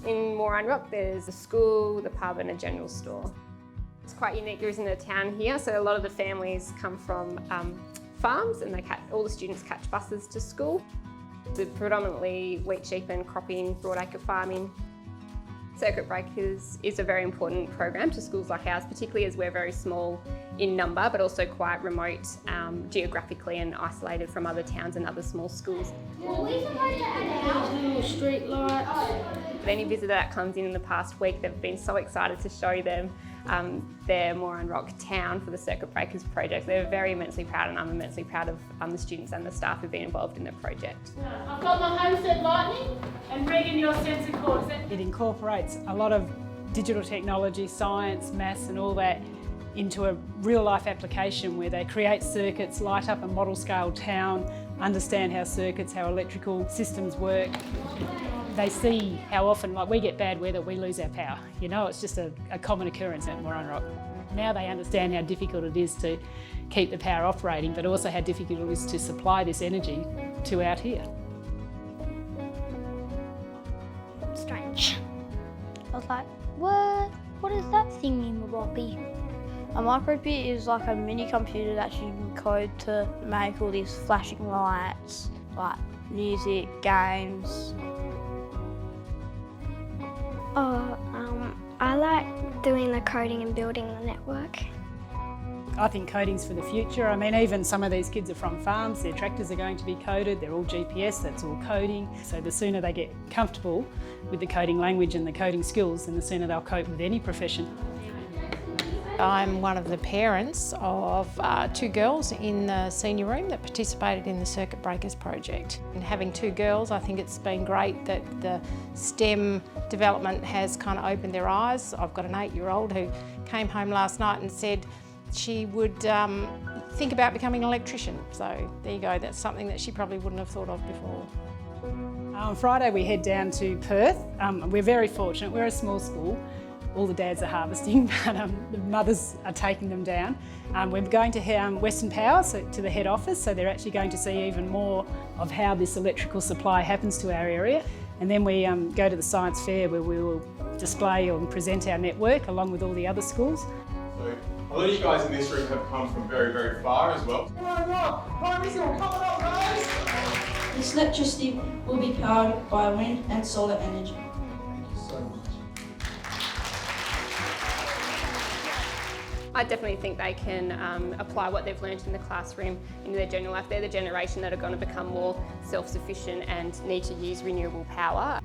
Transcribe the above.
In Moorine Rock there's a school, the pub and a general store. It's quite unique, there isn't a town here, so a lot of the families come from farms and all the students catch buses to school. It's predominantly wheat, sheep and cropping, broadacre farming. Circuit breakers is a very important program to schools like ours, particularly as we're very small in number, but also quite remote geographically and isolated from other towns and other small schools. Little street lights. Any visitor that comes in the past week, they've been so excited to show them their Moorine Rock town for the Circuit Breakers project. They're very immensely proud, and I'm immensely proud of the students and the staff who've been involved in the project. I've got my Homestead Lightning and Regan your sensor cords. It incorporates a lot of digital technology, science, maths and all that into a real life application where they create circuits, light up a model scale town, understand how circuits, how electrical systems work. They see how often, like we get bad weather, we lose our power. You know, it's just a common occurrence at Moorine Rock. Now they understand how difficult it is to keep the power operating, but also how difficult it is to supply this energy to out here. Strange. I was like, what is that thingy-mabobby? A microbit is like a mini computer that you can code to make all these flashing lights, like music, games. I like doing the coding and building the network. I think coding's for the future. I mean, even some of these kids are from farms, their tractors are going to be coded, they're all GPS, that's all coding. So the sooner they get comfortable with the coding language and the coding skills, then the sooner they'll cope with any profession. I'm one of the parents of two girls in the senior room that participated in the Circuit Breakers project. And having two girls, I think it's been great that the STEM development has kind of opened their eyes. I've got an 8-year-old who came home last night and said she would think about becoming an electrician. So there you go, that's something that she probably wouldn't have thought of before. On Friday we head down to Perth. We're very fortunate, we're a small school. All the dads are harvesting, but the mothers are taking them down. We're going to Western Power, so to the head office, so they're actually going to see even more of how this electrical supply happens to our area. And then we go to the science fair where we will display and present our network along with all the other schools. So a lot of you guys in this room have come from very, very far as well. This electricity will be powered by wind and solar energy. Thank you so much. I definitely think they can apply what they've learned in the classroom into their general life. They're the generation that are going to become more self-sufficient and need to use renewable power.